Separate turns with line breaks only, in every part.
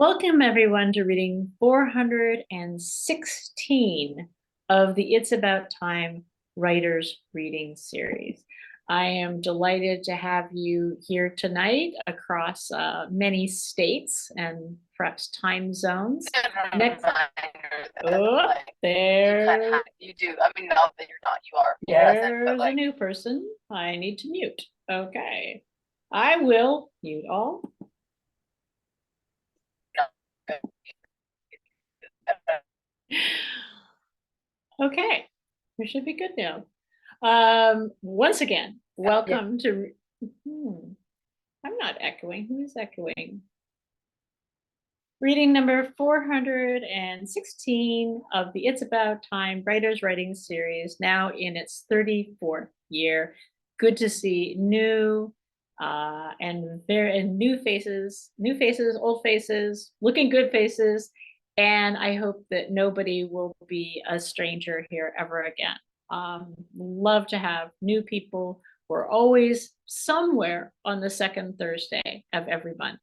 Welcome everyone to reading 416 of the It's About Time Writers Reading Series. I am delighted to have you here tonight across many states and perhaps time zones. Next, there.
You do. I mean, not that you're not, you are.
There's a new person I need to mute. Okay. I will mute all. Okay, we should be good now. Once again, welcome to. I'm not echoing. Who is echoing? Reading number 416 of the It's About Time Writers Writing Series, now in its 34th year. Good to see new and new faces, old faces, looking good faces, and I hope that nobody will be a stranger here ever again. Love to have new people. We're always somewhere on the second Thursday of every month.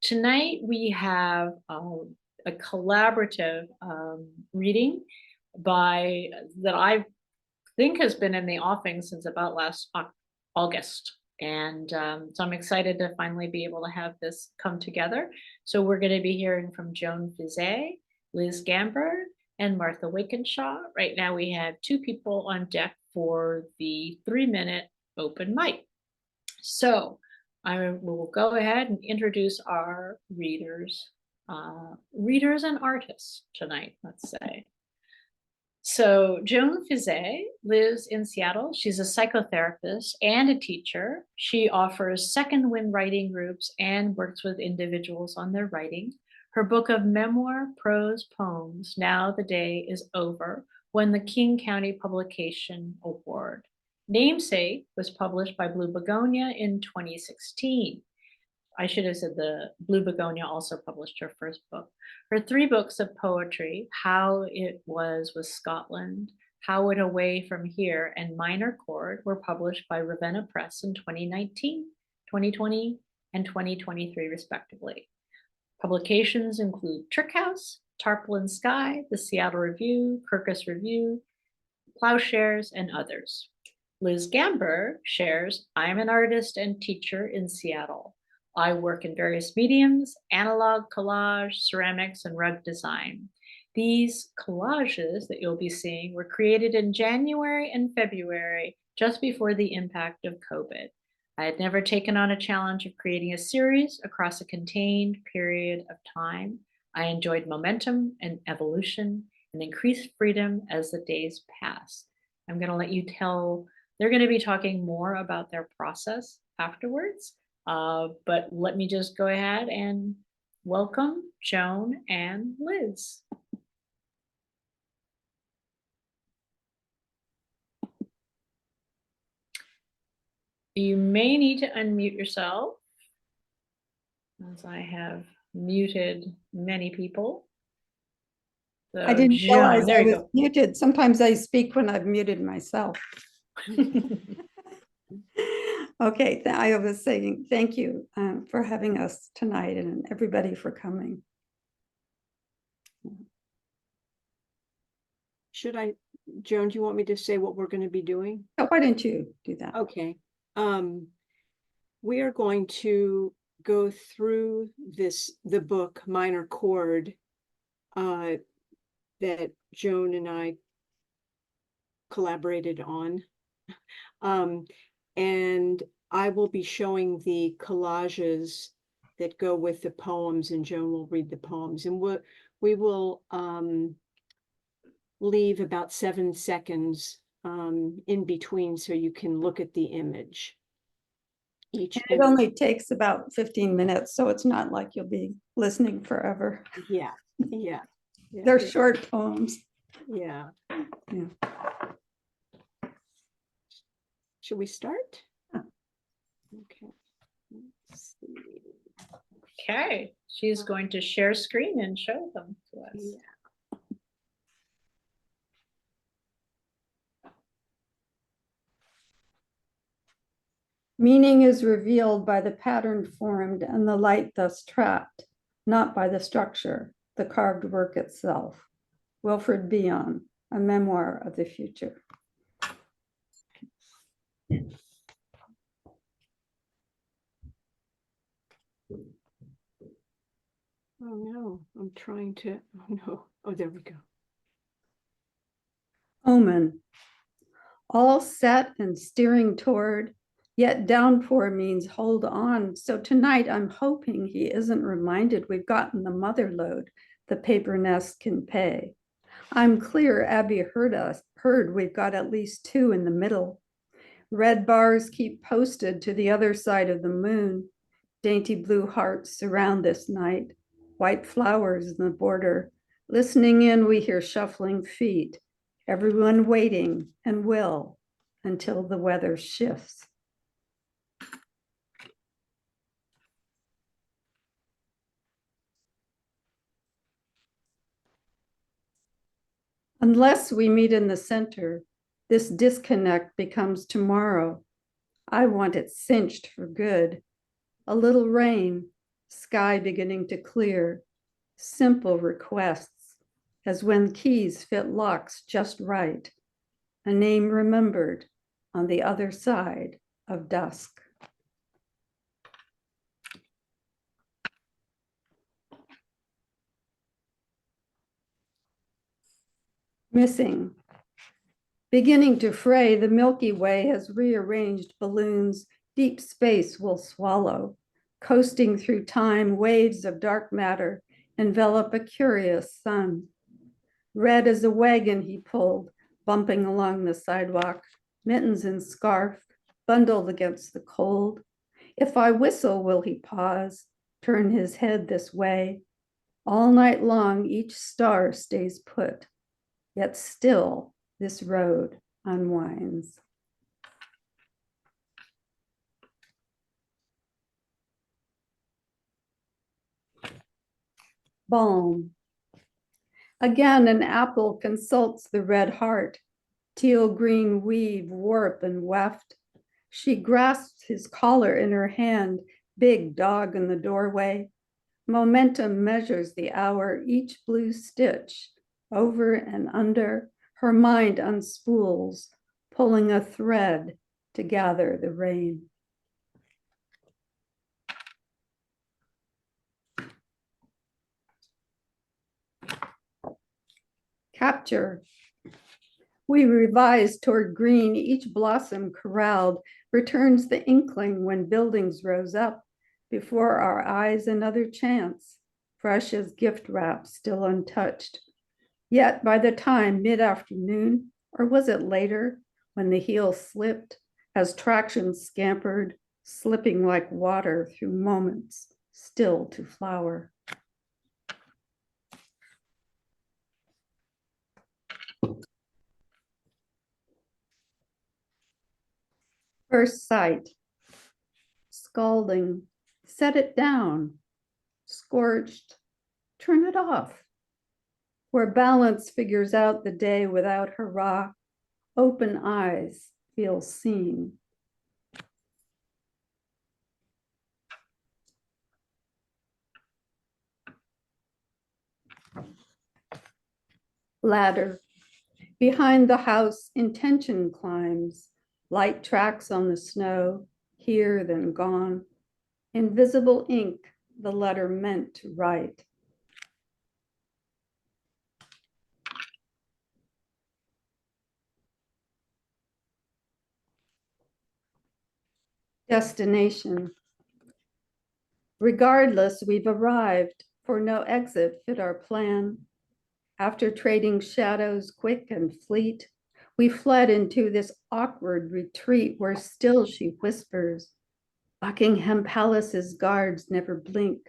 Tonight we have a collaborative reading that I think has been in the offing since about last August. And so I'm excited to finally be able to have this come together. So we're going to be hearing from Joan Fiset, Liz Gamberg, and Martha Wakenshaw. Right now we have two people on deck for the 3-minute open mic. So I will go ahead and introduce our readers and artists tonight, let's say. So Joan Fiset lives in Seattle. She's a psychotherapist and a teacher. She offers second wind writing groups and works with individuals on their writing. Her book of memoir, prose, poems, Now the Day is Over, won the King County Publication Award. Namesake was published by Blue Begonia in 2016. I should have said the Blue Begonia also published her first book. Her 3 books of poetry, How It Was with Scotland, How It Away from Here, and Minor Chord, were published by Ravenna Press in 2019, 2020, and 2023, respectively. Publications include Trick House, Tarpaulin Sky, the Seattle Review, Kirkus Review, Plowshares, and others. Liz Gamberg shares, I'm an artist and teacher in Seattle. I work in various mediums, analog, collage, ceramics, and rug design. These collages that you'll be seeing were created in January and February, just before the impact of COVID. I had never taken on a challenge of creating a series across a contained period of time. I enjoyed momentum and evolution and increased freedom as the days pass. I'm going to let you tell. They're going to be talking more about their process afterwards, but let me just go ahead and welcome Joan and Liz. You may need to unmute yourself, as I have muted many people.
So I didn't realize I was muted. Sometimes I speak when I've muted myself. Okay, I was saying thank you for having us tonight and everybody for coming.
Joan, do you want me to say what we're going to be doing?
Oh, why don't you do that?
Okay. We are going to go through the book Minor Chord that Joan and I collaborated on. And I will be showing the collages that go with the poems, and Joan will read the poems. And we will leave about 7 seconds in between so you can look at the image.
It only takes about 15 minutes, so it's not like you'll be listening forever.
Yeah.
They're short poems.
Yeah. Should we start? Okay. Let's see.
Okay, she's going to share screen and show them to us.
Yeah.
Meaning is revealed by the pattern formed and the light thus trapped. not by the structure, the carved work itself. Wilfred Bion, A Memoir of the Future.
Oh no, I'm trying to, oh no, oh, there we go.
Omen, all set and steering toward, yet downpour means hold on. So tonight I'm hoping he isn't reminded we've gotten the mother load the paper nest can pay. I'm clear Abby heard we've got at least 2 in the middle. Red bars keep posted to the other side of the moon. Dainty blue hearts surround this night, white flowers in the border. Listening in, we hear shuffling feet, everyone waiting and will until the weather shifts. Unless we meet in the center, this disconnect becomes tomorrow. I want it cinched for good. A little rain, sky beginning to clear, simple requests, as when keys fit locks just right, a name remembered on the other side of dusk. Missing. Beginning to fray, the Milky Way has rearranged balloons deep space will swallow. Coasting through time, waves of dark matter envelop a curious sun. Red as a wagon he pulled, bumping along the sidewalk, mittens and scarf, bundled against the cold. If I whistle, will he pause, turn his head this way? All night long, each star stays put, yet still this road unwinds. Balm. Again, an apple consults the red heart, teal green weave, warp and weft. She grasps his collar in her hand, big dog in the doorway. Momentum measures the hour, each blue stitch, over and under. Her mind unspools, pulling a thread to gather the rain. Capture. We revise toward green, each blossom corralled returns the inkling when buildings rose up. Before our eyes, another chance, fresh as gift wrap, still untouched. Yet by the time mid-afternoon, or was it later, when the heel slipped, as traction scampered, slipping like water through moments, still to flower. First sight, scalding, set it down, scorched, turn it off. Where balance figures out the day without hurrah, open eyes feel seen. Ladder, behind the house, intention climbs, light tracks on the snow, here then gone. Invisible ink, the letter meant to write. Destination. Regardless, we've arrived, for no exit fit our plan. After trading shadows quick and fleet, we fled into this awkward retreat where still she whispers. Buckingham Palace's guards never blink,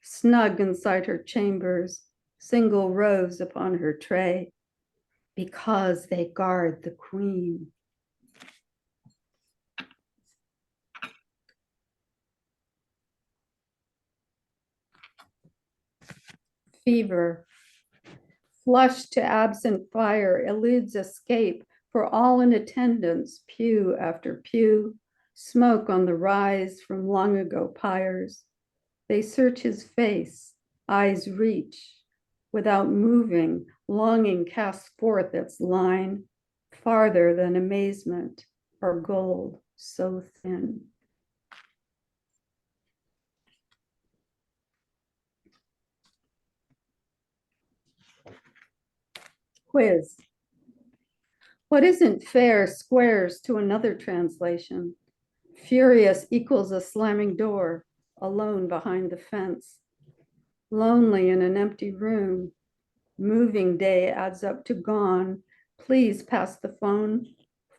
snug inside her chambers, single rows upon her tray, because they guard the queen. Fever, flushed to absent fire, eludes escape for all in attendance, pew after pew, smoke on the rise from long ago pyres. They search his face, eyes reach. Without moving, longing casts forth its line, farther than amazement or gold so thin. Quiz. What isn't fair squares to another translation. Furious equals a slamming door, alone behind the fence. Lonely in an empty room. Moving day adds up to gone. Please pass the phone.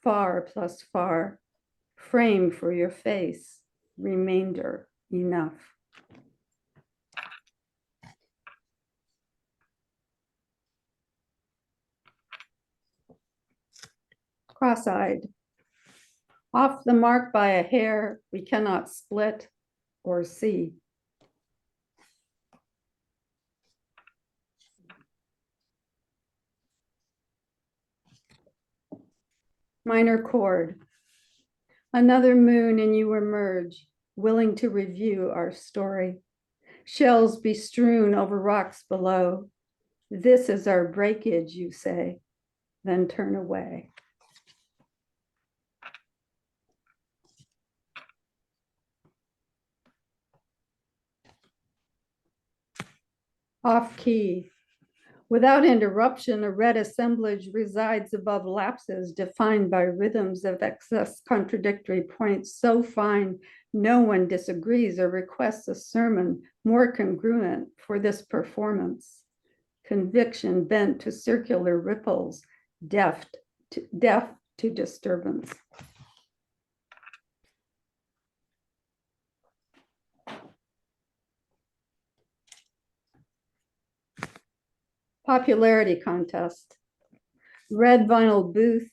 Far plus far. Frame for your face. Remainder enough. Cross-eyed. Off the mark by a hair we cannot split or see. Minor chord. Another moon and you emerge, willing to review our story. Shells be strewn over rocks below. This is our breakage, you say, then turn away. Off key. Without interruption, a red assemblage resides above lapses defined by rhythms of excess contradictory points so fine no one disagrees or requests a sermon more congruent for this performance. Conviction bent to circular ripples, deaf to disturbance. Popularity contest. Red vinyl booth,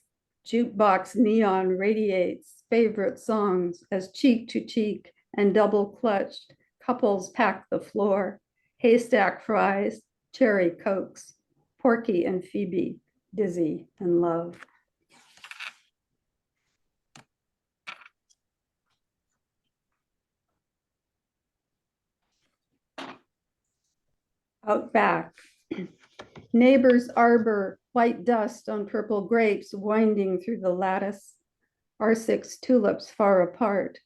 jukebox neon radiates favorite songs as cheek to cheek and double clutched. Couples pack the floor. Haystack fries, cherry cokes, Porky and Phoebe, dizzy and love. Out back. Neighbor's arbor, white dust on purple grapes winding through the lattice. R6 tulips far apart,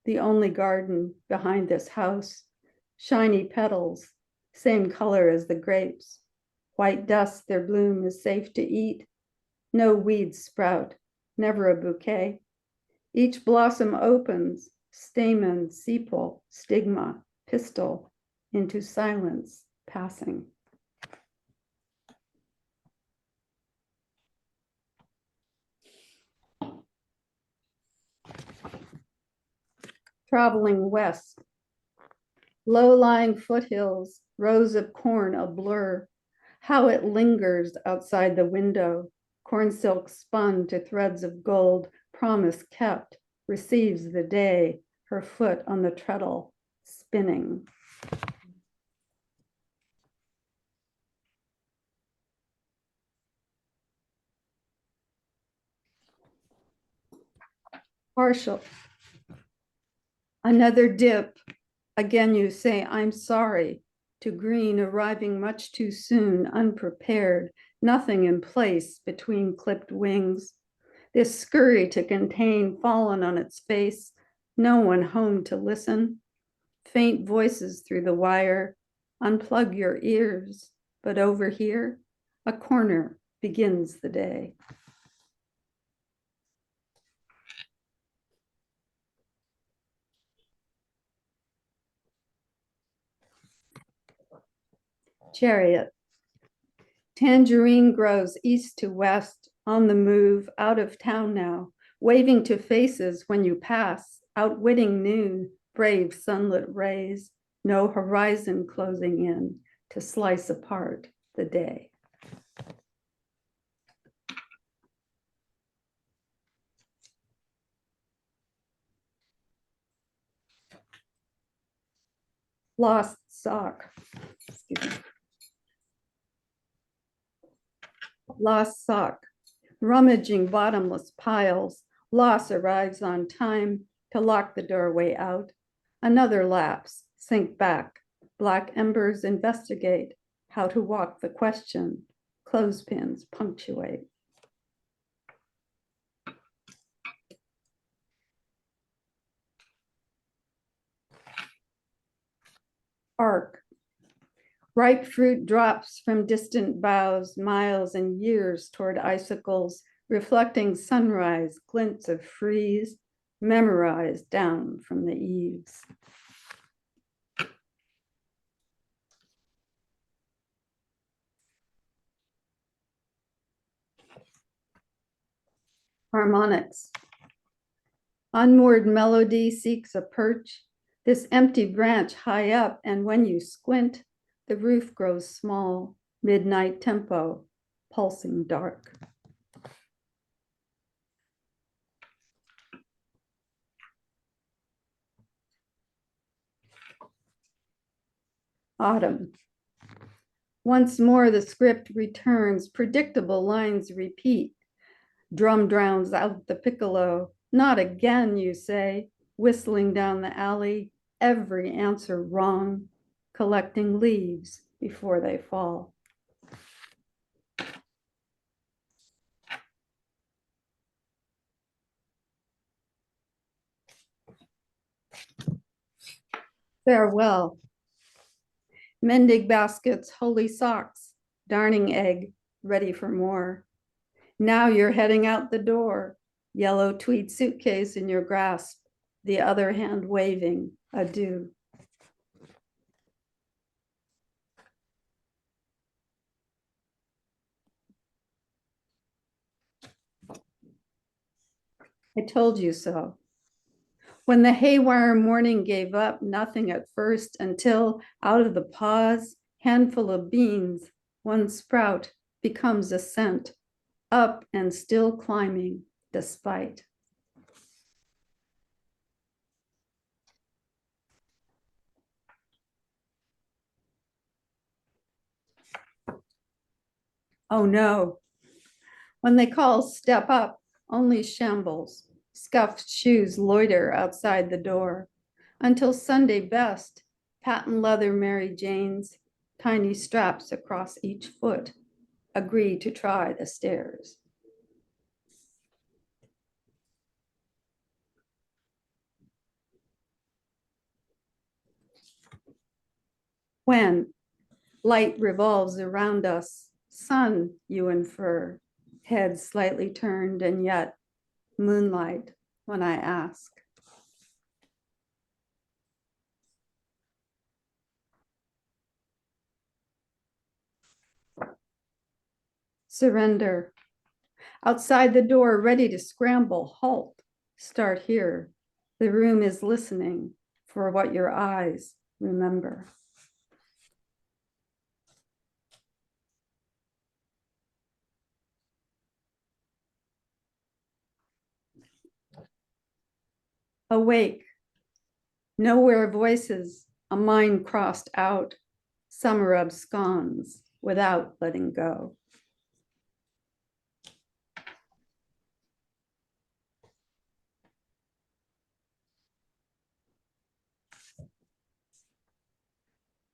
the only garden behind this house. Shiny petals, same color as the grapes. White dust, their bloom is safe to eat. No weeds sprout, never a bouquet. Each blossom opens, stamen, sepal, stigma, pistil, into silence, passing. Traveling west. Low-lying foothills, rows of corn a blur. How it lingers outside the window. Corn silk spun to threads of gold, promise kept, receives the day, her foot on the treadle, spinning. Partial. Another dip. Again, you say, I'm sorry. To green, arriving much too soon, unprepared, nothing in place between clipped wings. This scurry to contain fallen on its face, no one home to listen. Faint voices through the wire, unplug your ears, but over here, a corner begins the day. Chariot. Tangerine grows east to west, on the move, out of town now, waving to faces when you pass, outwitting noon, brave sunlit rays, no horizon closing in to slice apart the day. Lost sock. Excuse me. Lost sock, rummaging bottomless piles. Loss arrives on time to lock the doorway out. Another lapse, sink back. Black embers investigate how to walk the question. Clothespins punctuate. Arc. Ripe fruit drops from distant boughs, miles and years toward icicles, reflecting sunrise, glints of freeze, memorized down from the eaves. Harmonics. Unmoored melody seeks a perch, this empty branch high up, and when you squint, the roof grows small, midnight tempo, pulsing dark. Autumn. Once more the script returns, predictable lines repeat. Drum drowns out the piccolo. Not again, you say, whistling down the alley, every answer wrong, collecting leaves before they fall. Farewell. Mending baskets, holy socks, darning egg, ready for more. Now you're heading out the door, yellow tweed suitcase in your grasp, the other hand waving adieu. I told you so. When the haywire morning gave up, nothing at first, until out of the pause, handful of beans, one sprout becomes a scent, up and still climbing despite. Oh no. When they call step up, only shambles, scuffed shoes loiter outside the door. Until Sunday best, patent leather Mary Janes, tiny straps across each foot, agree to try the stairs. When light revolves around us, sun, you infer, head slightly turned, and yet moonlight when I ask. Surrender. Outside the door, ready to scramble, halt, start here. The room is listening for what your eyes remember. Awake, nowhere voices, a mind crossed out, summer absconds without letting go.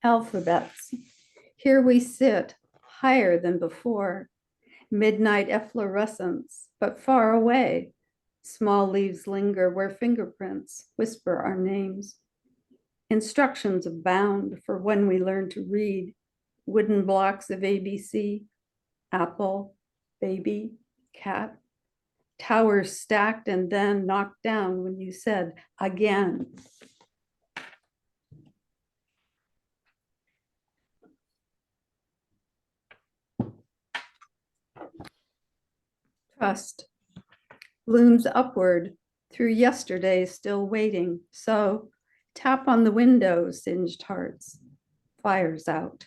Alphabets. Here we sit, higher than before, midnight efflorescence, but far away. Small leaves linger where fingerprints whisper our names. Instructions abound for when we learn to read. Wooden blocks of ABC, apple, baby, cat. Towers stacked and then knocked down when you said again. Trust looms upward through yesterday still waiting. So tap on the window, singed hearts, fires out.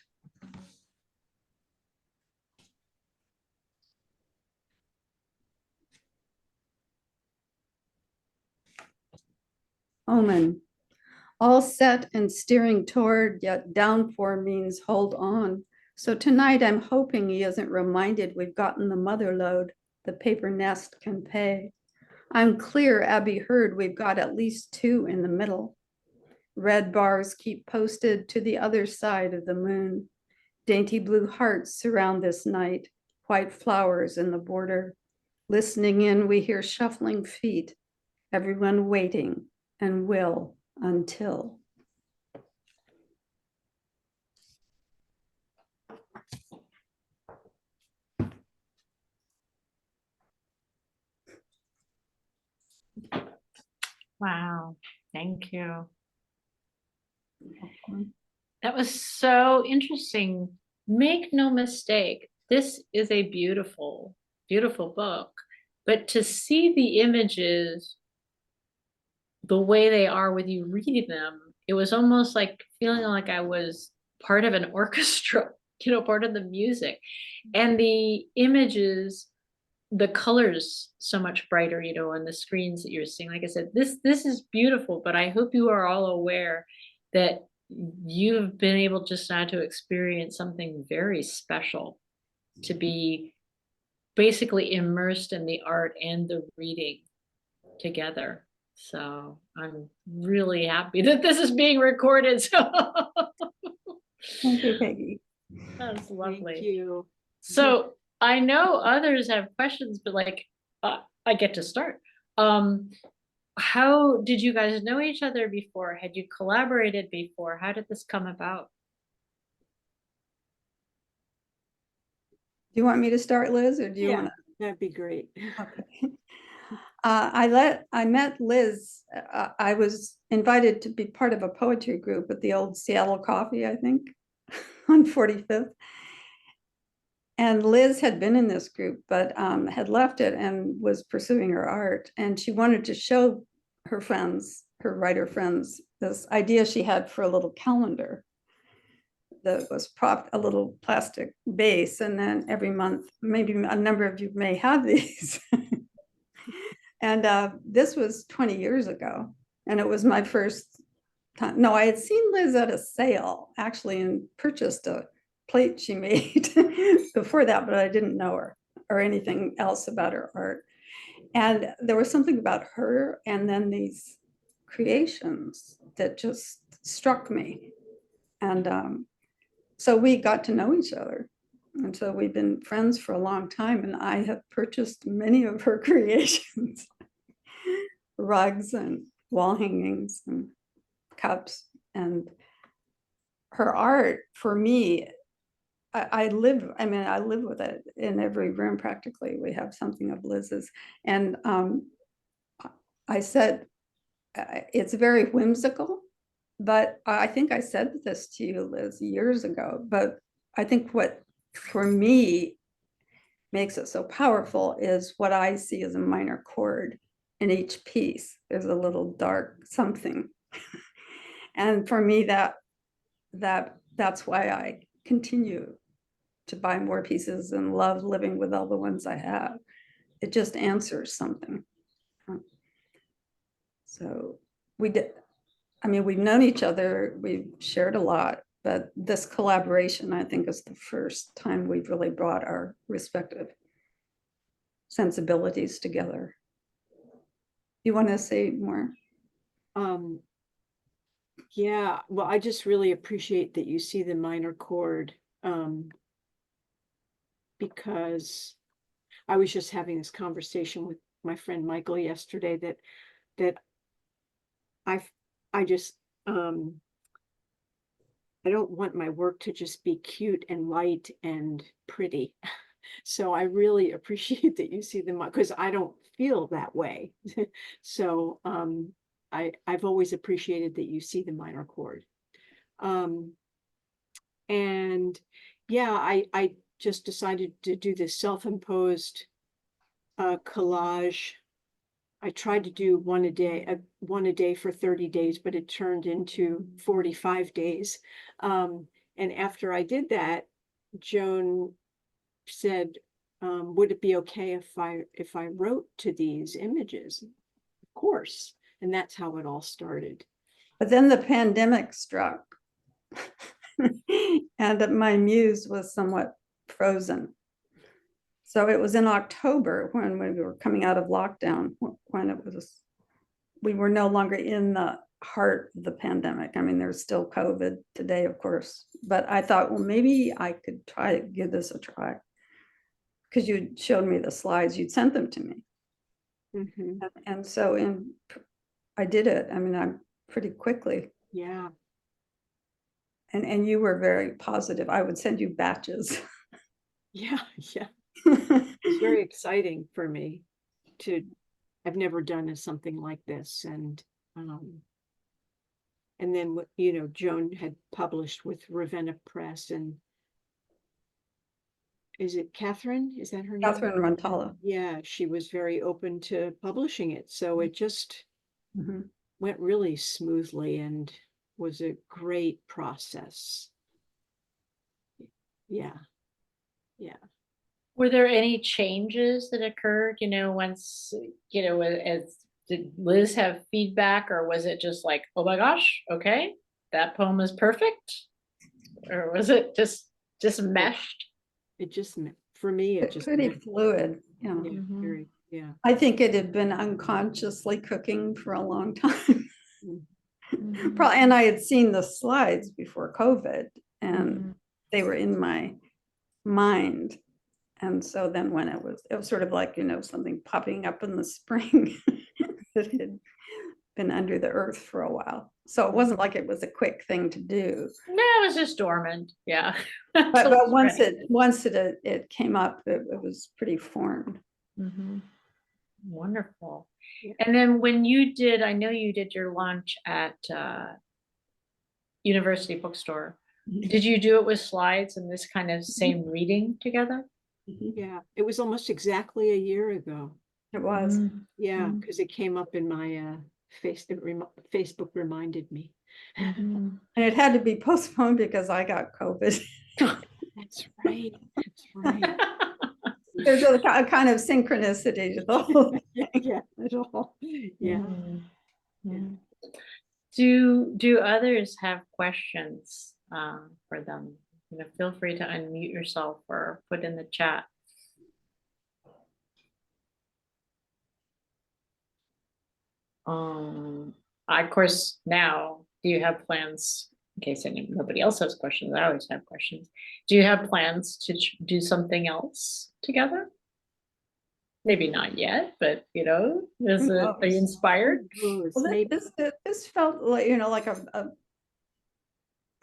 Omen, all set and steering toward, yet downpour means hold on. So tonight I'm hoping he isn't reminded we've gotten the mother load the paper nest can pay. I'm clear Abby heard we've got at least two in the middle. Red bars keep posted to the other side of the moon. Dainty blue hearts surround this night, white flowers in the border. Listening in, we hear shuffling feet, everyone waiting and will until.
Wow, thank you. That was so interesting. Make no mistake, this is a beautiful, beautiful book. But to see the images the way they are with you reading them, it was almost like feeling like I was part of an orchestra, part of the music. And the images, the colors so much brighter, on the screens that you're seeing. Like I said, this is beautiful, but I hope you are all aware that you've been able just now to experience something very special, to be basically immersed in the art and the reading together. So I'm really happy that this is being recorded. So
Thank you, Peggy.
that's lovely.
Thank you.
So I know others have questions, but I get to start. How did you guys know each other before? Had you collaborated before? How did this come about?
Do you want me to start, Liz, or do you
Yeah,
want to?
that'd be great.
Okay. I met Liz. I was invited to be part of a poetry group at the old Seattle Coffee, I think, on 45th. And Liz had been in this group, but had left it and was pursuing her art. And she wanted to show her friends, her writer friends, this idea she had for a little calendar that was propped, a little plastic base. And then every month, maybe a number of you may have these. And this was 20 years ago. And it was my first time. No, I had seen Liz at a sale, actually, and purchased a plate she made before that, but I didn't know her or anything else about her art. And there was something about her and then these creations that just struck me. And so we got to know each other. And so we've been friends for a long time, and I have purchased many of her creations, rugs and wall hangings and cups. And her art, for me, I live with it in every room practically. We have something of Liz's. And I said, it's very whimsical, but I think I said this to you, Liz, years ago. But I think what, for me, makes it so powerful is what I see as a minor chord in each piece. There's a little dark something. And for me, that's why I continue to buy more pieces and love living with all the ones I have. It just answers something. So we've known each other, we've shared a lot, but this collaboration, I think, is the first time we've really brought our respective sensibilities together. You want to say more?
Yeah, well, I just really appreciate that you see the minor chord, because I was just having this conversation with my friend Michael yesterday that I just I don't want my work to just be cute and light and pretty. So I really appreciate that you see them, because I don't feel that way. So I've always appreciated that you see the minor chord. And yeah, I just decided to do this self-imposed collage. I tried to do one a day for 30 days, but it turned into 45 days. And after I did that, Joan said, would it be okay if I wrote to these images? Of course. And that's how it all started.
But then the pandemic struck and my muse was somewhat frozen. So it was in October when we were coming out of lockdown, when we were no longer in the heart of the pandemic. I mean, there's still COVID today, of course, but I thought, well, maybe I could try to give this a try. Because you showed me the slides, you'd sent them to me.
Mhm.
And so I did it. I mean, I'm pretty quickly.
Yeah.
And you were very positive. I would send you batches.
Yeah. Yeah. It's very exciting for me to, I've never done something like this. And then, you know, Joan had published with Ravenna Press, and is it Catherine? Is that her name?
Catherine Montala.
Yeah, she was very open to publishing it. So it just
Mhm.
went really smoothly and was a great process. Yeah. Yeah.
Were there any changes that occurred, once, did Liz have feedback, or was it just like, oh my gosh, okay, that poem is perfect? Or was it just meshed?
It just, for me, it
It's
just,
pretty fluid. Yeah.
yeah,
Mhm.
very, yeah.
I think it had been unconsciously cooking for a long time.
Mhm.
And I had seen the slides before COVID, and
Mhm.
they were in my mind. And so then when it was sort of like, something popping up in the spring that had been under the earth for a while. So it wasn't like it was a quick thing to do.
No, it was just dormant, yeah.
But,
Till
but once
spring.
it came up, it was pretty formed.
Mhm. Wonderful.
Yeah.
And then when you did, I know you did your launch at University Bookstore. Did you do it with slides and this kind of same reading together?
Yeah, it was almost exactly a year ago.
It was.
Yeah,
Mm.
because it came up in my Facebook reminded me.
Mhm.
And it had to be postponed because I got COVID.
That's right. That's right.
There's a kind of synchronicity to the whole thing.
Yeah, at all. Yeah.
Mm.
Yeah.
Mm. Do others have questions for them? Feel free to unmute yourself or put in the chat. Of course, now, do you have plans, in case nobody else has questions, I always have questions. Do you have plans to do something else together? Maybe not yet, but are you inspired?
Well,
Well,
maybe.
this felt like, like a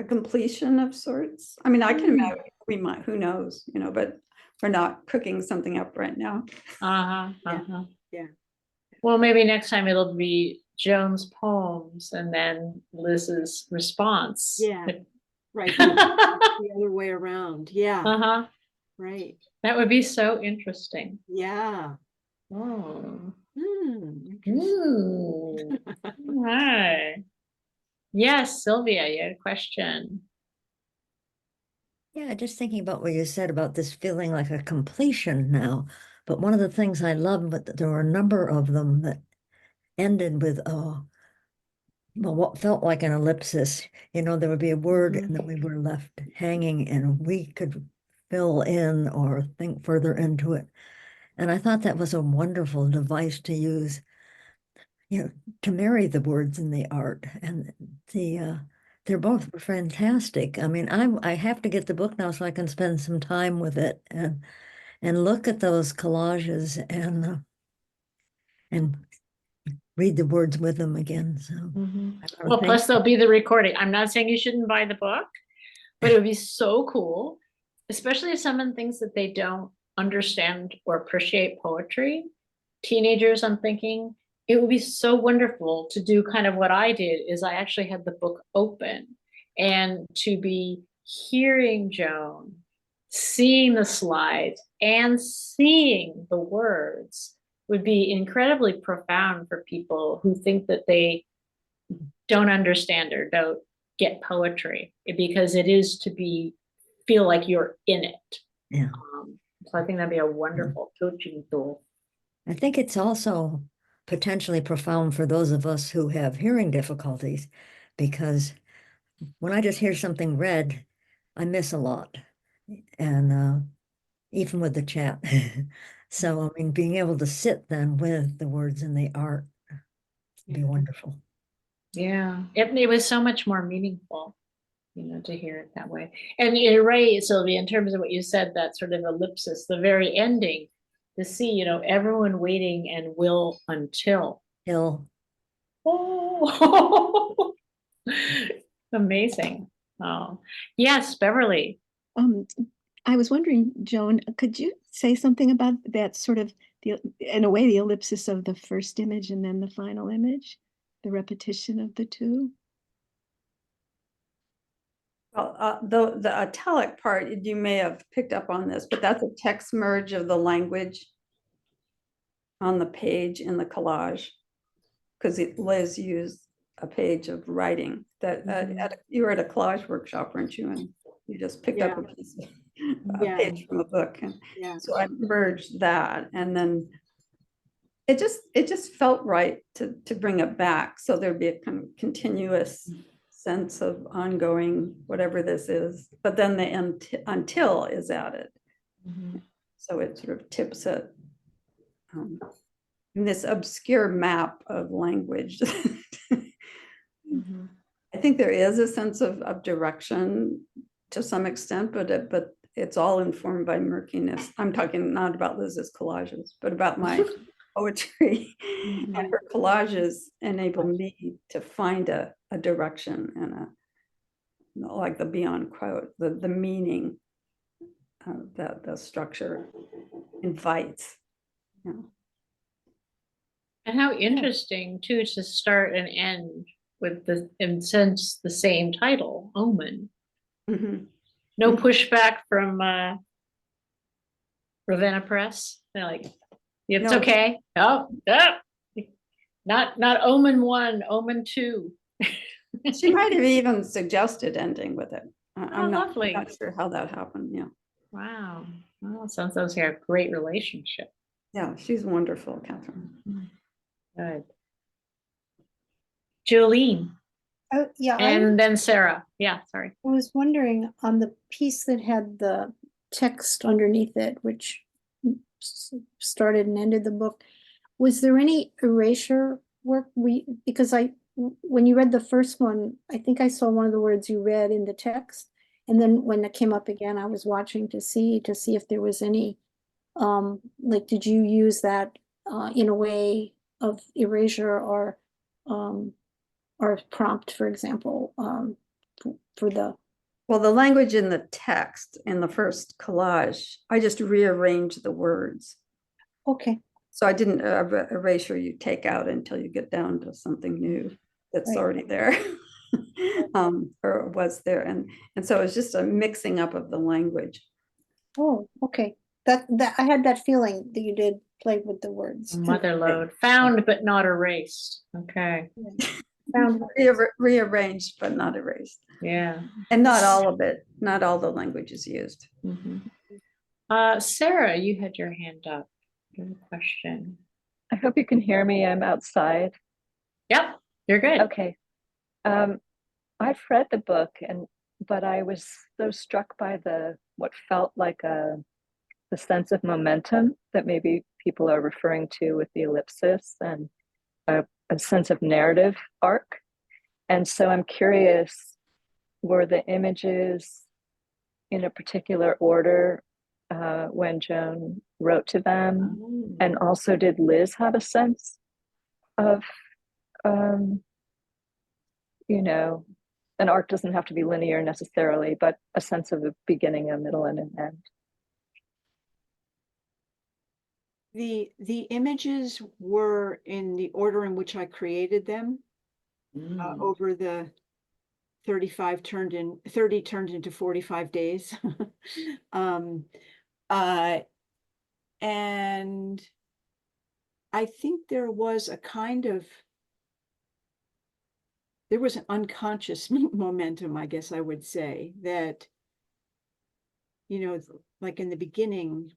completion of sorts. I mean, I can imagine we might, who knows, but we're not cooking something up right now.
Uh-huh,
Yeah.
uh-huh.
Yeah.
Well, maybe next time it'll be Joan's poems and then Liz's response.
Yeah. Right. The other way around. Yeah.
Uh-huh.
Right.
That would be so interesting.
Yeah.
Oh.
Interesting.
Hi. Yes, Sylvia, you had a question.
Yeah, just thinking about what you said about this feeling like a completion now. But one of the things I love, but there were a number of them that ended with, well, what felt like an ellipsis. There would be a word and then we were left hanging and we could fill in or think further into it. And I thought that was a wonderful device to use, to marry the words and the art. And they're both fantastic. I mean, I have to get the book now so I can spend some time with it and look at those collages and read the words with them again. So
Well, plus there'll be the recording. I'm not saying you shouldn't buy the book, but it would be so cool, especially if someone thinks that they don't understand or appreciate poetry. Teenagers, I'm thinking it would be so wonderful to do kind of what I did is I actually had the book open and to be hearing Joan, seeing the slides and seeing the words would be incredibly profound for people who think that they don't understand or don't get poetry, because it is to feel like you're in it.
Yeah.
So I think that'd be a wonderful coaching tool.
I think it's also potentially profound for those of us who have hearing difficulties, because when I just hear something read, I miss a lot. And even with the chat. So, I mean, being able to sit then with the words and the art would be wonderful.
Yeah, it was so much more meaningful, to hear it that way. And you're right, Sylvia, in terms of what you said, that sort of ellipsis, the very ending, to see, everyone waiting and will until.
Hill.
Oh, amazing. Oh, yes, Beverly.
I was wondering, Joan, could you say something about that sort of in a way, the ellipsis of the first image and then the final image, the repetition of the two?
Well, the italic part, you may have picked up on this, but that's a text merge of the language on the page in the collage. Because Liz used a page of writing that you were at a collage workshop, weren't you? And you just picked up a piece of a page from a book. And so I merged that, and then it just felt right to bring it back. So there'd be a kind of continuous sense of ongoing, whatever this is, but then the until is added. So it sort of tips it in this obscure map of language. I think there is a sense of direction to some extent, but it's all informed by murkiness. I'm talking not about Liz's collages, but about my poetry. And her collages enable me to find a direction and like the beyond quote, the meaning that the structure invites.
And how interesting too to start and end with in sense the same title, Omen. No pushback from Ravenna Press. They're like, it's
No.
okay. Oh, not Omen 1, Omen 2.
She might have even suggested ending with it. I'm not
lovely.
sure how that happened. Yeah.
Wow. Well, sounds like they have a great relationship.
Yeah, she's wonderful, Catherine.
Good. Jolene.
Oh, yeah.
And then Sarah. Yeah, sorry.
I was wondering on the piece that had the text underneath it, which started and ended the book, was there any erasure work? Because when you read the first one, I think I saw one of the words you read in the text. And then when it came up again, I was watching to see if there was any, like, did you use that in a way of erasure or prompt, for example, for the.
Well, the language in the text in the first collage, I just rearranged the words.
Okay.
So I didn't erasure you take out until you get down to something new that's already there. Or was there. And so it's just a mixing up of the language.
Oh, okay. That I had that feeling that you did play with the words.
Motherlode. Found but not erased. Okay.
Found
Rearranged but not erased.
Yeah.
And not all of it, not all the language is used.
Sarah, you had your hand up. You have a question.
I hope you can hear me. I'm outside.
Yep, you're good.
Okay. I've read the book, but I was so struck by what felt like the sense of momentum that maybe people are referring to with the ellipsis, and a sense of narrative arc. And so I'm curious, were the images in a particular order when Joan wrote to them? And also, did Liz have a sense of, an arc doesn't have to be linear necessarily, but a sense of a beginning, a middle, and an end?
The images were in the order in which I created them over the 30 turned into 45 days. And I think there was an unconscious momentum, I guess I would say, that, like in the beginning,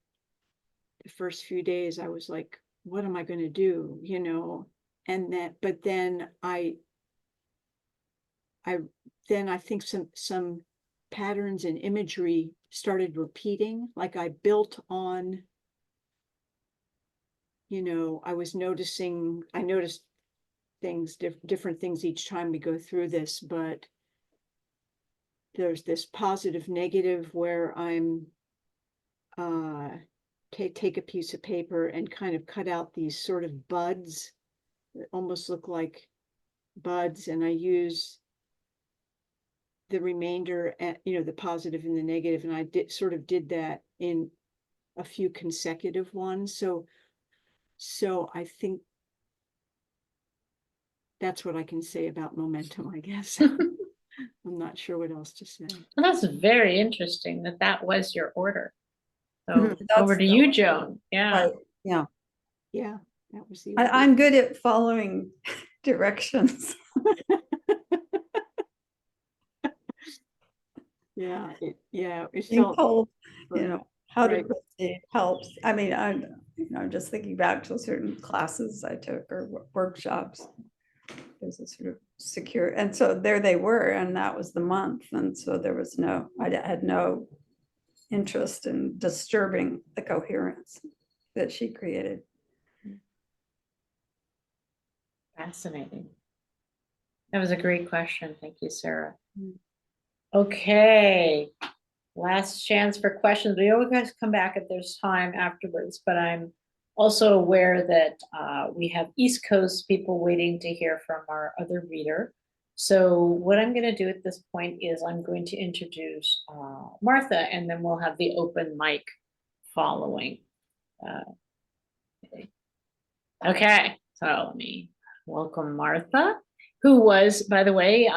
the first few days, I was like, what am I going to do? But then I think some patterns and imagery started repeating, like I built on, I noticed things, different things each time we go through this, but there's this positive negative where I'm take a piece of paper and kind of cut out these sort of buds that almost look like buds, and I use the remainder, the positive and the negative, and I did that in a few consecutive ones. So I think that's what I can say about momentum, I guess. I'm not sure what else to say.
Well, that's very interesting that was your order. So
Mhm,
over
that's
to
the
you,
order.
Joan. Yeah.
Right, yeah.
Yeah, that was the
I'm good at following directions.
yeah, it
Being
felt
told,
right.
how to
Right.
proceed helps. I mean, I'm just thinking back to certain classes I took or workshops. There's a sort of secure, and so there they were, and that was the month. And so there was I had no interest in disturbing the coherence that she created.
Fascinating. That was a great question. Thank you, Sarah. Okay. Last chance for questions. We always come back if there's time afterwards, but I'm also aware that we have East Coast people waiting to hear from our other reader. So what I'm going to do at this point is I'm going to introduce Martha, and then we'll have the open mic following. Okay, so let me welcome Martha, who was, by the way,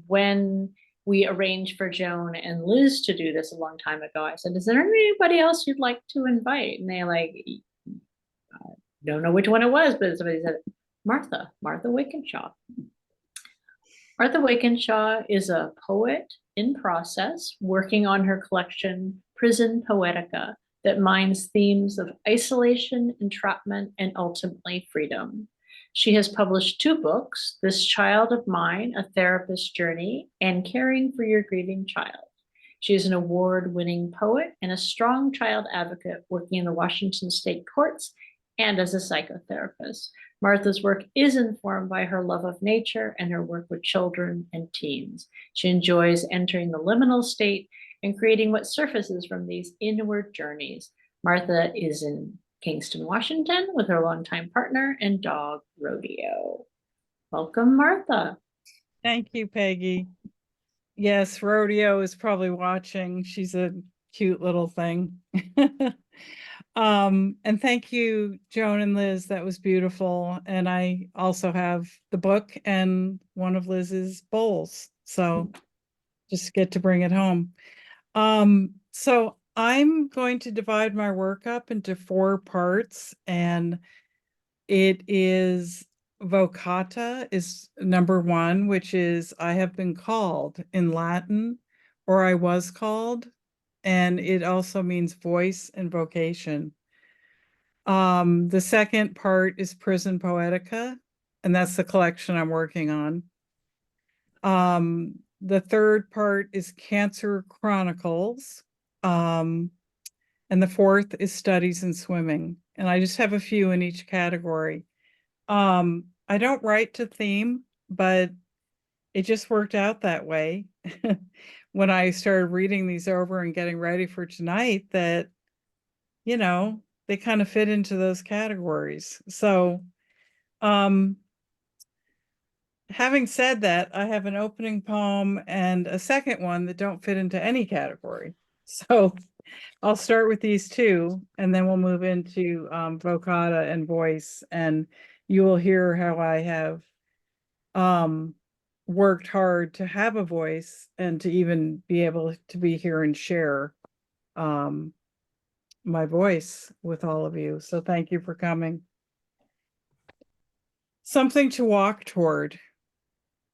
when we arranged for Joan and Liz to do this a long time ago, I said, is there anybody else you'd like to invite? And they don't know which one it was, but somebody said, Martha Wakenshaw. Martha Wakenshaw is a poet in process, working on her collection, Prison Poetica, that mines themes of isolation, entrapment, and ultimately freedom. She has published 2 books, This Child of Mine, A Therapist's Journey, and Caring for Your Grieving Child. She is an award-winning poet and a strong child advocate working in the Washington state courts and as a psychotherapist. Martha's work is informed by her love of nature and her work with children and teens. She enjoys entering the liminal state and creating what surfaces from these inward journeys. Martha is in Kingston, Washington with her longtime partner and dog, Rodeo. Welcome, Martha.
Thank you, Peggy. Yes, Rodeo is probably watching. She's a cute little thing. And thank you, Joan and Liz. That was beautiful. And I also have the book and one of Liz's bowls. So just get to bring it home. So I'm going to divide my work up into 4 parts, and it is vocata is number 1, which is I have been called in Latin, or I was called, and it also means voice and vocation. The second part is Prison Poetica, and that's the collection I'm working on. The third part is Cancer Chronicles. And the fourth is Studies in Swimming. And I just have a few in each category. I don't write to theme, but it just worked out that way when I started reading these over and getting ready for tonight, that, they kind of fit into those categories. So, having said that, I have an opening poem and a second one that don't fit into any category. So I'll start with these 2, and then we'll move into vocata and voice, and you will hear how I have worked hard to have a voice and to even be able to be here and share my voice with all of you. So thank you for coming. Something to walk toward.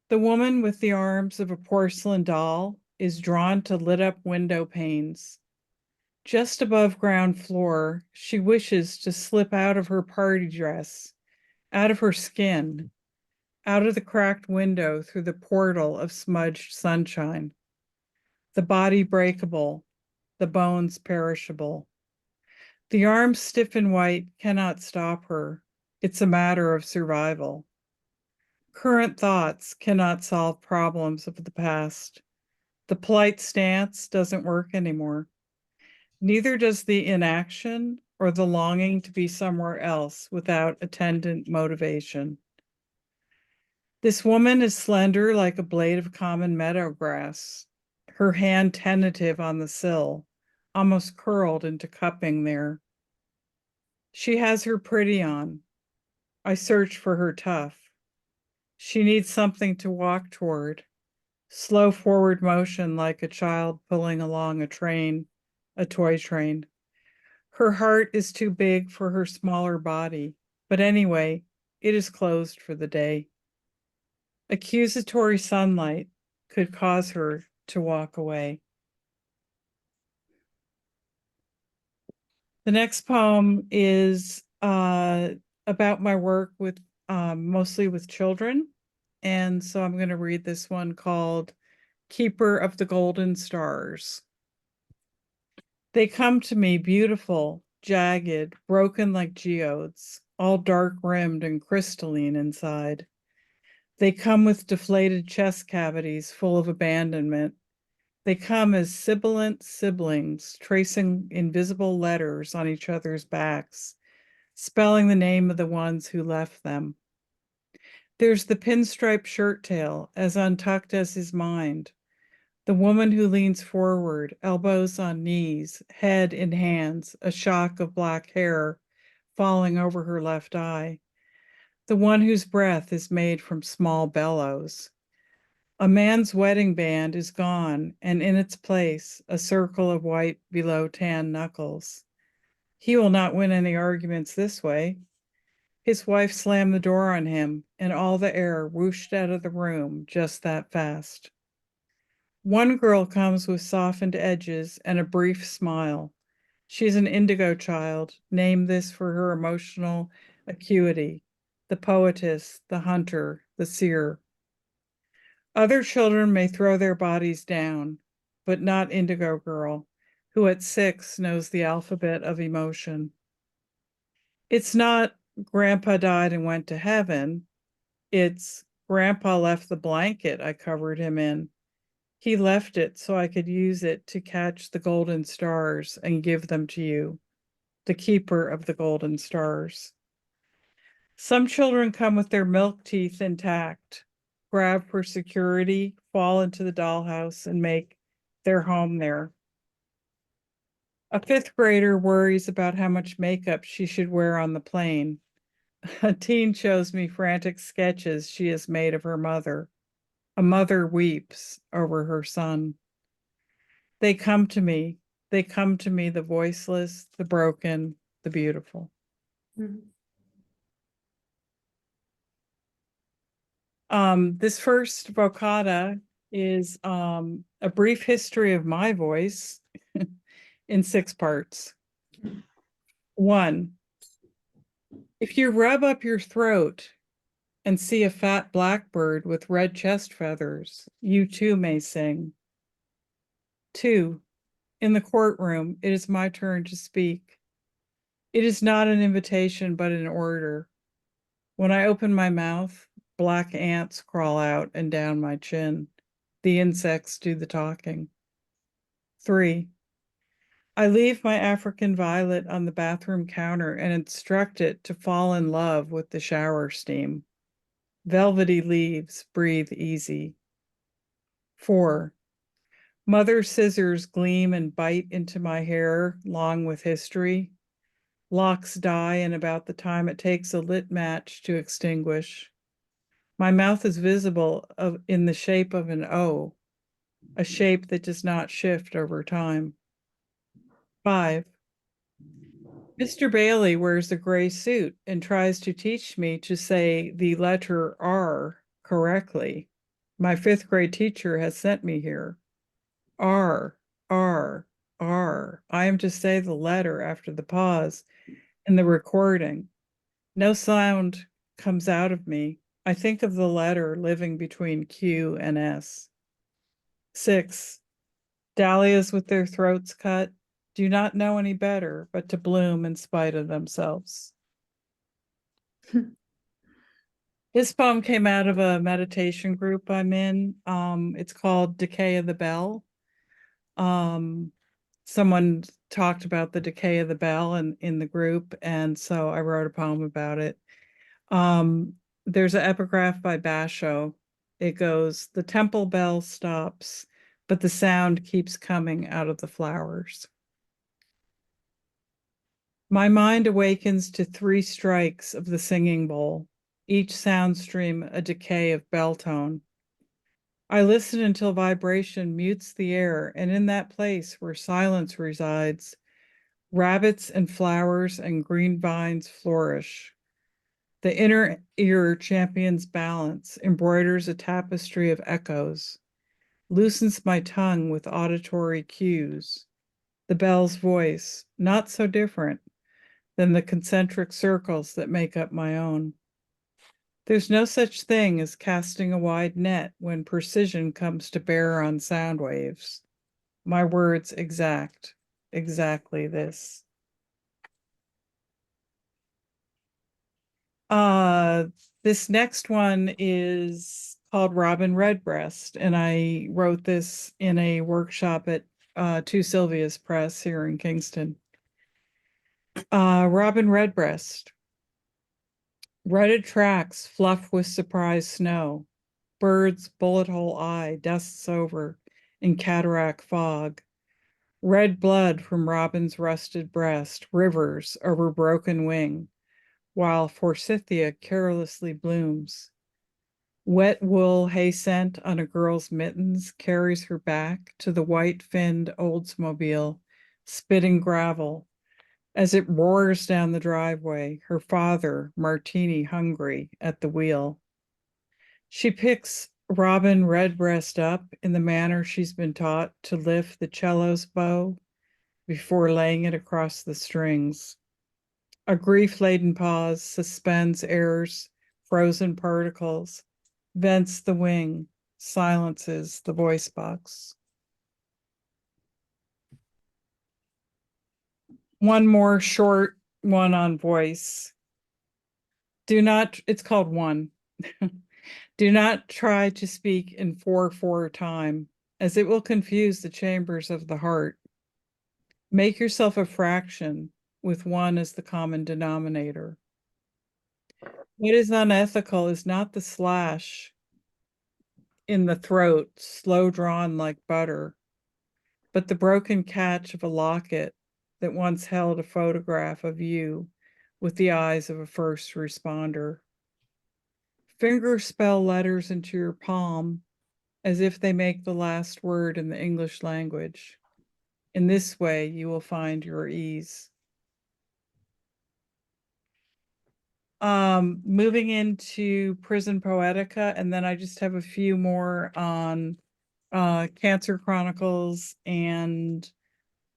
The woman with the arms of a porcelain doll is drawn to lit up window panes. Just above ground floor, she wishes to slip out of her party dress, out of her skin, out of the cracked window through the portal of smudged sunshine. The body breakable, the bones perishable. The arms stiff and white cannot stop her. It's a matter of survival. Current thoughts cannot solve problems of the past. The polite stance doesn't work anymore. Neither does the inaction or the longing to be somewhere else without attendant motivation. This woman is slender like a blade of common meadow grass, her hand tentative on the sill, almost curled into cupping there. She has her pretty on. I search for her tough. She needs something to walk toward. Slow forward motion like a child pulling along a train, a toy train. Her heart is too big for her smaller body, but anyway, it is closed for the day. Accusatory sunlight could cause her to walk away. The next poem is about my work with mostly with children. And so I'm going to read this one called Keeper of the Golden Stars. They come to me beautiful, jagged, broken like geodes, all dark rimmed and crystalline inside. They come with deflated chest cavities full of abandonment. They come as sibilant siblings, tracing invisible letters on each other's backs, spelling the name of the ones who left them. There's the pinstripe shirt tail, as untucked as his mind. The woman who leans forward, elbows on knees, head in hands, a shock of black hair falling over her left eye. The one whose breath is made from small bellows. A man's wedding band is gone, and in its place, a circle of white below tan knuckles. He will not win any arguments this way. His wife slammed the door on him, and all the air whooshed out of the room just that fast. One girl comes with softened edges and a brief smile. She's an indigo child, named this for her emotional acuity, the poetess, the hunter, the seer. Other children may throw their bodies down, but not Indigo Girl, who at 6 knows the alphabet of emotion. It's not Grandpa died and went to heaven. It's Grandpa left the blanket I covered him in. He left it so I could use it to catch the golden stars and give them to you, the keeper of the golden stars. Some children come with their milk teeth intact, grab for security, fall into the dollhouse, and make their home there. A 5th grader worries about how much makeup she should wear on the plane. A teen shows me frantic sketches she has made of her mother. A mother weeps over her son. They come to me, the voiceless, the broken, the beautiful. This first vocata is a brief history of my voice in 6 parts. 1, if you rub up your throat and see a fat blackbird with red chest feathers, you too may sing. 2, in the courtroom, it is my turn to speak. It is not an invitation, but an order. When I open my mouth, black ants crawl out and down my chin. The insects do the talking. 3, I leave my African violet on the bathroom counter and instruct it to fall in love with the shower steam. Velvety leaves breathe easy. 4, mother scissors gleam and bite into my hair, long with history. Locks die in about the time it takes a lit match to extinguish. My mouth is visible in the shape of an O, a shape that does not shift over time. 5, Mr. Bailey wears a gray suit and tries to teach me to say the letter R correctly. My 5th grade teacher has sent me here. R, R, R. I am to say the letter after the pause in the recording. No sound comes out of me. I think of the letter living between Q and S. 6, dahlias with their throats cut do not know any better but to bloom in spite of themselves. This poem came out of a meditation group I'm in. It's called Decay of the Bell. Someone talked about the decay of the bell in the group, and so I wrote a poem about it. There's an epigraph by Basho. It goes, "The temple bell stops, but the sound keeps coming out of the flowers." My mind awakens to 3 strikes of the singing bowl, each sound stream a decay of bell tone. I listen until vibration mutes the air, and in that place where silence resides, rabbits and flowers and green vines flourish. The inner ear champions balance, embroiders a tapestry of echoes, loosens my tongue with auditory cues. The bell's voice, not so different than the concentric circles that make up my own. There's no such thing as casting a wide net when precision comes to bear on sound waves. My words exactly this. This next one is called Robin Redbreast, and I wrote this in a workshop at Two Sylvia's Press here in Kingston. Robin Redbreast. Rutted tracks fluff with surprise snow. Birds bullet hole eye dusts over in cataract fog. Red blood from robin's rusted breast rivers over broken wing, while forsythia carelessly blooms. Wet wool hay scent on a girl's mittens carries her back to the white-finned Oldsmobile, spitting gravel. As it roars down the driveway, her father, martini hungry, at the wheel. She picks Robin Redbreast up in the manner she's been taught to lift the cello's bow before laying it across the strings. A grief-laden pause suspends air's frozen particles, vents the wing, silences the voice box. One more short one on voice. It's called One. Do not try to speak in 4/4 time, as it will confuse the chambers of the heart. Make yourself a fraction with 1 as the common denominator. What is unethical is not the slash in the throat, slow drawn like butter, but the broken catch of a locket that once held a photograph of you with the eyes of a first responder. Finger spell letters into your palm as if they make the last word in the English language. In this way, you will find your ease. Moving into Prison Poetica, and then I just have a few more on Cancer Chronicles and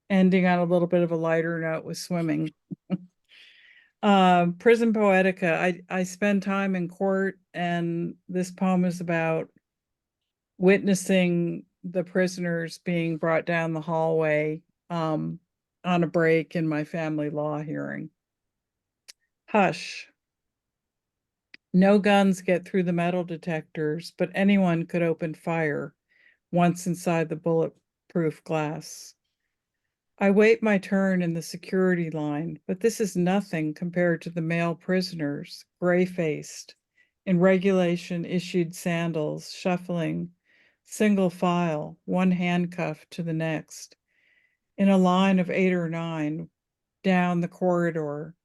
ending on a little bit of a lighter note with swimming. Prison Poetica, I spend time in court, and this poem is about witnessing the prisoners being brought down the hallway on a break in my family law hearing. Hush. No guns get through the metal detectors, but anyone could open fire once inside the bulletproof glass. I wait my turn in the security line, but this is nothing compared to the male prisoners, gray-faced, in regulation-issued sandals, shuffling, single file, one handcuff to the next, in a line of 8 or 9, down the corridor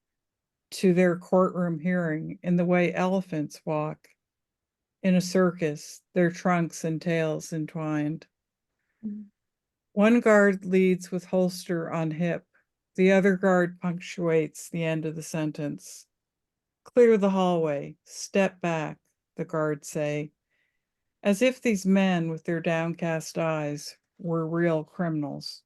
to their courtroom hearing, in the way elephants walk in a circus, their trunks and tails entwined. One guard leads with holster on hip. The other guard punctuates the end of the sentence. Clear the hallway, step back, the guards say, as if these men with their downcast eyes were real criminals.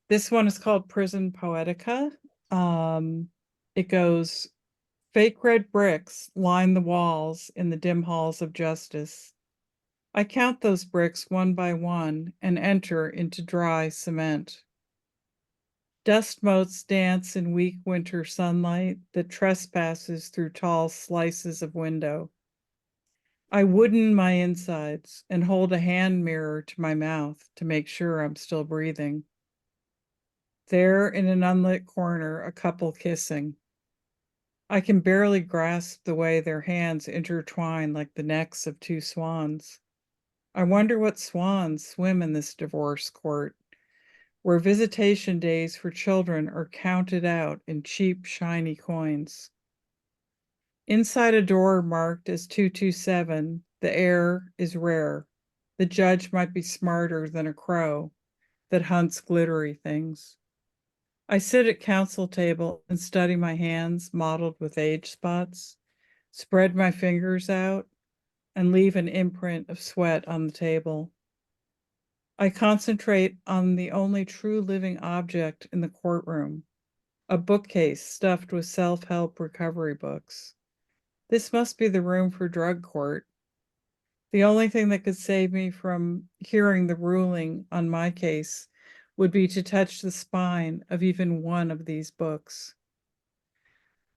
This one is called Prison Poetica. It goes, fake red bricks line the walls in the dim halls of justice. I count those bricks one by one and enter into dry cement. Dust motes dance in weak winter sunlight that trespasses through tall slices of window. I wooden my insides and hold a hand mirror to my mouth to make sure I'm still breathing. There in an unlit corner, a couple kissing. I can barely grasp the way their hands intertwine like the necks of two swans. I wonder what swans swim in this divorce court, where visitation days for children are counted out in cheap, shiny coins. Inside a door marked as 227, the air is rare. The judge might be smarter than a crow that hunts glittery things. I sit at counsel table and study my hands mottled with age spots, spread my fingers out, and leave an imprint of sweat on the table. I concentrate on the only true living object in the courtroom, a bookcase stuffed with self-help recovery books. This must be the room for drug court. The only thing that could save me from hearing the ruling on my case would be to touch the spine of even one of these books.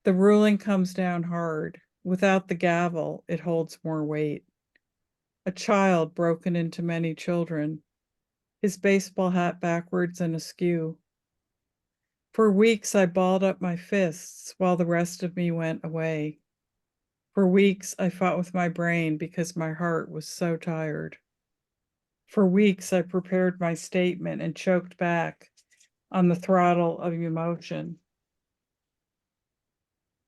The ruling comes down hard. Without the gavel, it holds more weight. A child broken into many children, his baseball hat backwards and askew. For weeks, I balled up my fists while the rest of me went away. For weeks, I fought with my brain because my heart was so tired. For weeks, I prepared my statement and choked back on the throttle of emotion.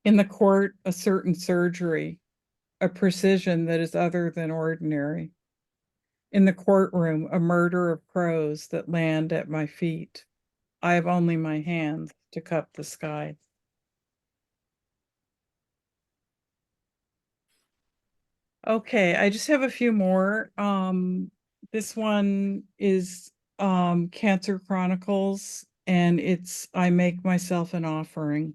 In the court, a certain surgery, a precision that is other than ordinary. In the courtroom, a murder of crows that land at my feet. I have only my hands to cup the sky. Okay, I just have a few more. This one is Cancer Chronicles, and it's I Make Myself an Offering.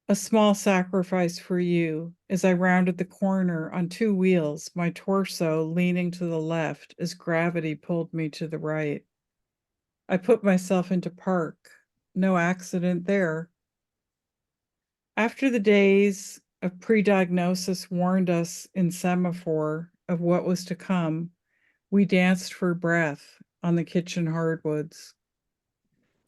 A small sacrifice for you as I rounded the corner on two wheels, my torso leaning to the left as gravity pulled me to the right. I put myself into park. No accident there. After the days of pre-diagnosis warned us in semaphore of what was to come, we danced for breath on the kitchen hardwoods.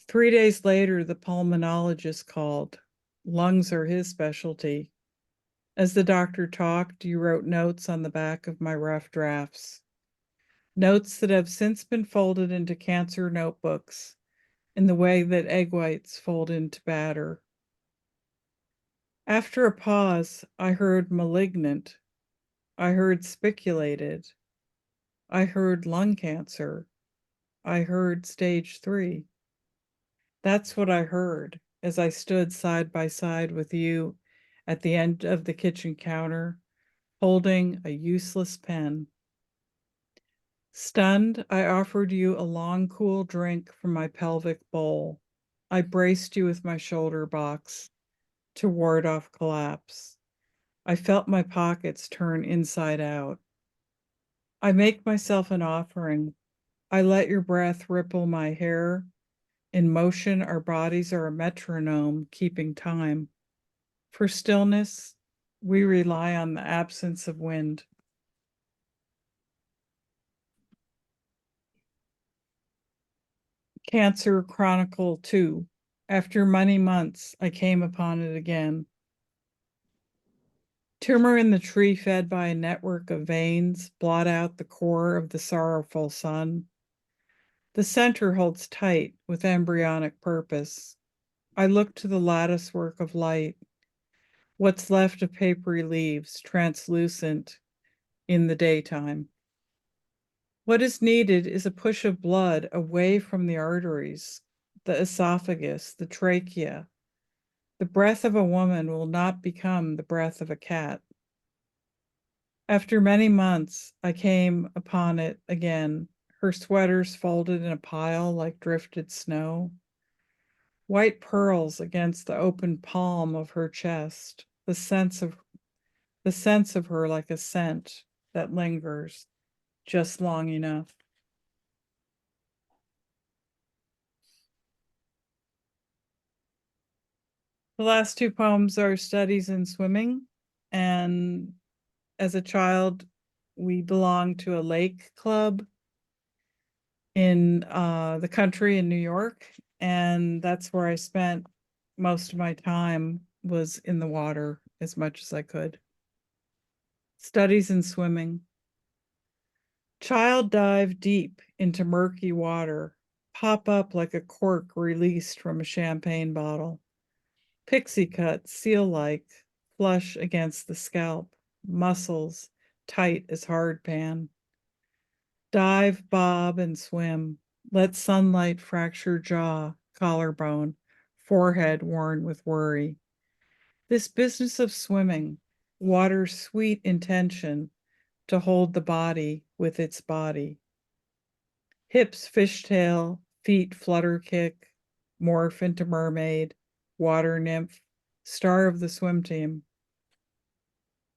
3 days later, the pulmonologist called. Lungs are his specialty. As the doctor talked, you wrote notes on the back of my rough drafts. Notes that have since been folded into cancer notebooks in the way that egg whites fold into batter. After a pause, I heard malignant. I heard spiculated. I heard lung cancer. I heard stage 3. That's what I heard as I stood side by side with you at the end of the kitchen counter, holding a useless pen. Stunned, I offered you a long, cool drink from my pelvic bowl. I braced you with my shoulder box to ward off collapse. I felt my pockets turn inside out. I make myself an offering. I let your breath ripple my hair. In motion, our bodies are a metronome, keeping time. For stillness, we rely on the absence of wind. Cancer Chronicle 2. After many months, I came upon it again. Tumor in the tree fed by a network of veins blot out the core of the sorrowful sun. The center holds tight with embryonic purpose. I look to the lattice work of light, what's left of papery leaves, translucent in the daytime. What is needed is a push of blood away from the arteries, the esophagus, the trachea. The breath of a woman will not become the breath of a cat. After many months, I came upon it again, her sweaters folded in a pile like drifted snow. White pearls against the open palm of her chest, the sense of her like a scent that lingers just long enough. The last two poems are studies in swimming. And as a child, we belonged to a lake club in the country in New York. And that's where I spent most of my time, was in the water as much as I could. Studies in swimming. Child dive deep into murky water, pop up like a cork released from a champagne bottle. Pixie cut, seal-like, flush against the scalp, muscles tight as hardpan. Dive, bob, and swim. Let sunlight fracture jaw, collarbone, forehead worn with worry. This business of swimming, water's sweet intention to hold the body with its body. Hips fishtail, feet flutter kick, morph into mermaid, water nymph, star of the swim team.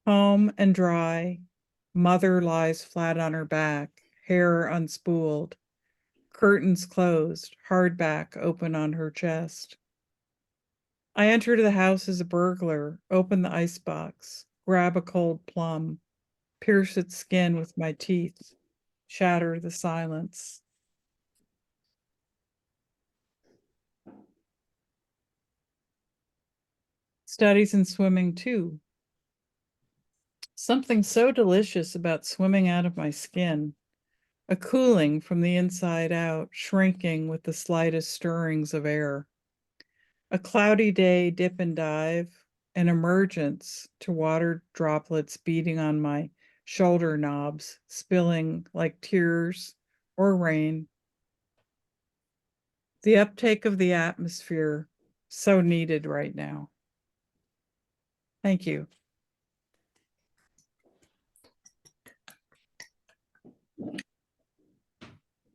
Home and dry, mother lies flat on her back, hair unspooled, curtains closed, hardback open on her chest. I enter the house as a burglar, open the icebox, grab a cold plum, pierce its skin with my teeth, shatter the silence. Studies in swimming too. Something so delicious about swimming out of my skin, a cooling from the inside out, shrinking with the slightest stirrings of air. A cloudy day dip and dive, an emergence to water droplets beating on my shoulder knobs, spilling like tears or rain. The uptake of the atmosphere, so needed right now. Thank you.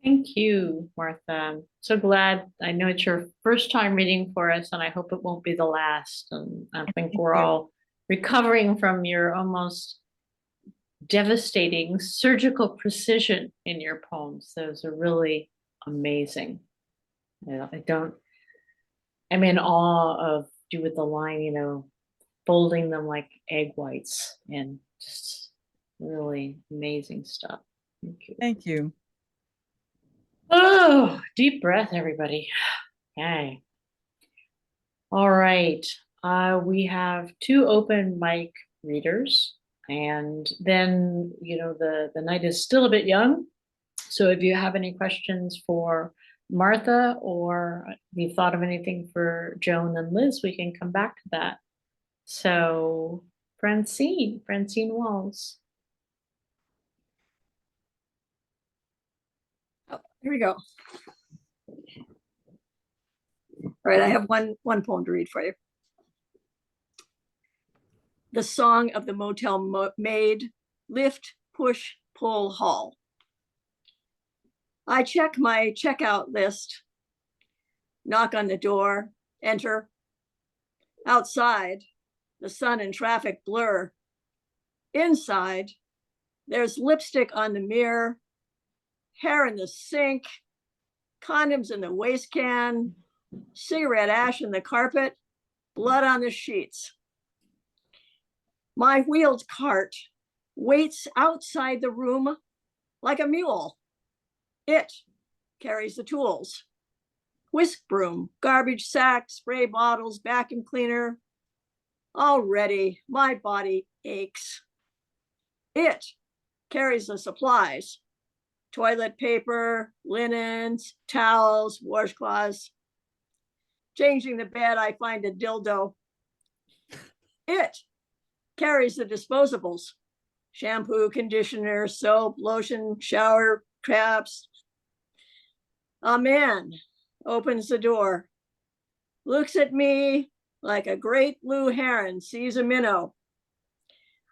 Thank you, Martha. I'm so glad. I know it's your first time reading for us, and I hope it won't be the last. And I think we're all recovering from your almost devastating surgical precision in your poems. Those are really amazing. I'm in awe of you with the line, folding them like egg whites, and just really amazing stuff. Thank you.
Thank you.
Oh, deep breath, everybody. Okay. All right. We have two open mic readers, and then the night is still a bit young. So if you have any questions for Martha, or if you thought of anything for Joan and Liz, we can come back to that. So Francine Walls.
Here we go. All right, I have one poem to read for you. The Song of the Motel Maid, Lift, Push, Pull, Haul. I check my checkout list, knock on the door, enter. Outside, the sun and traffic blur. Inside, there's lipstick on the mirror, hair in the sink, condoms in the waste can, cigarette ash in the carpet, blood on the sheets. My wheeled cart waits outside the room like a mule. It carries the tools: whisk broom, garbage sack, spray bottles, vacuum cleaner. Already my body aches. It carries the supplies: toilet paper, linens, towels, washcloths. Changing the bed, I find a dildo. It carries the disposables: shampoo, conditioner, soap, lotion, shower caps. A man opens the door, looks at me like a great blue heron sees a minnow.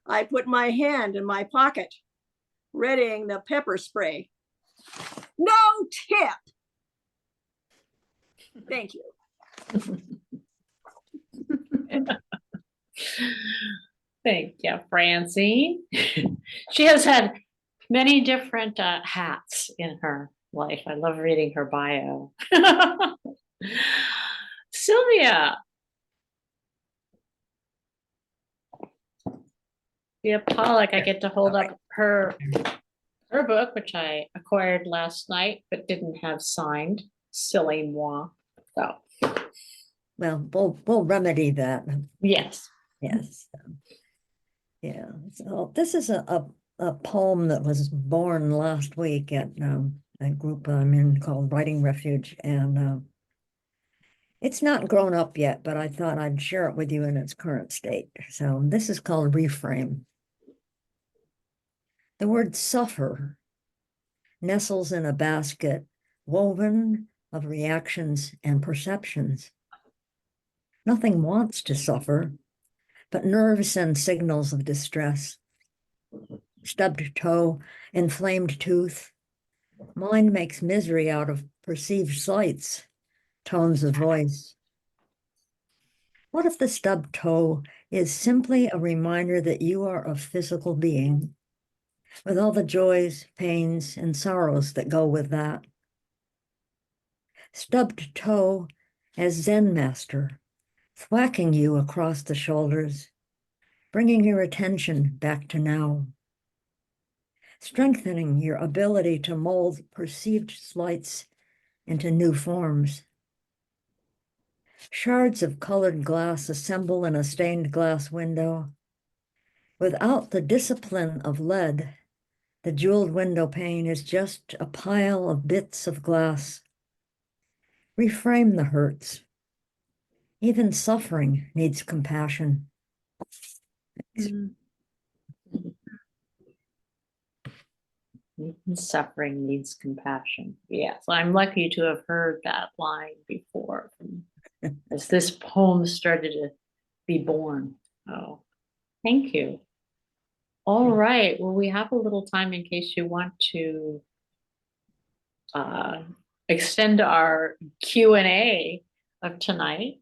I put my hand in my pocket, readying the pepper spray. No tip. Thank you.
Thank you, Francine. She has had many different hats in her life. I love reading her bio. Sylvia. Sophia Pollock, I get to hold up her book, which I acquired last night, but didn't have signed. Silly moi. So,
Well, we'll remedy that.
yes.
Yes. Yeah. So this is a poem that was born last week at a group I'm in called Writing Refuge, and it's not grown up yet, but I thought I'd share it with you in its current state. So this is called Reframe. The word suffer nestles in a basket woven of reactions and perceptions. Nothing wants to suffer, but nerves send signals of distress. Stubbed toe, inflamed tooth. Mind makes misery out of perceived sights, tones of voice. What if the stubbed toe is simply a reminder that you are a physical being, with all the joys, pains, and sorrows that go with that? Stubbed toe as Zen master, thwacking you across the shoulders, bringing your attention back to now, strengthening your ability to mold perceived slights into new forms. Shards of colored glass assemble in a stained glass window. Without the discipline of lead, the jeweled window pane is just a pile of bits of glass. Reframe the hurts. Even suffering needs compassion.
Suffering needs compassion. Yes, I'm lucky to have heard that line before as this poem started to be born. Oh, thank you. All right. Well, we have a little time in case you want to extend our Q&A of tonight.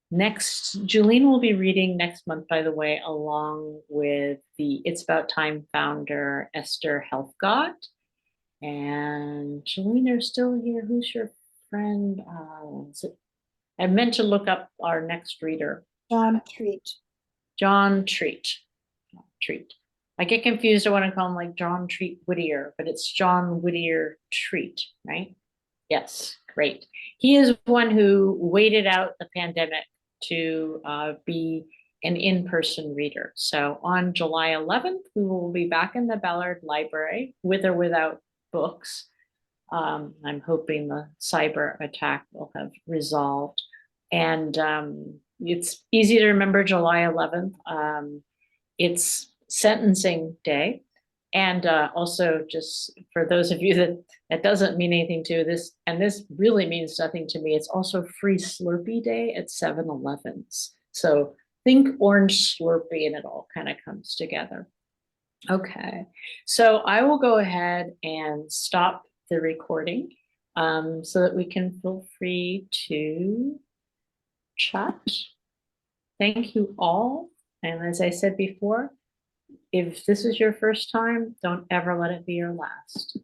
Next, Julene will be reading next month, by the way, along with the It's About Time founder, Esther Helfgott. And Julene, are still here. Who's your friend? I meant to look up our next reader.
John Treat.
John Treat. Treat. I get confused. I want to call him like John Treat Whittier, but it's John Whittier Treat, right? Yes, great. He is one who waited out the pandemic to be an in-person reader. So on July 11th, we will be back in the Ballard Library with or without books. I'm hoping the cyber attack will have resolved. And it's easy to remember July 11th. It's sentencing day. And also, just for those of you that doesn't mean anything to this, and this really means nothing to me, it's also Free Slurpee Day at 7-Elevens. So think orange Slurpee and it all kind of comes together. Okay, so I will go ahead and stop the recording so that we can feel free to chat. Thank you all. And as I said before, if this is your first time, don't ever let it be your last.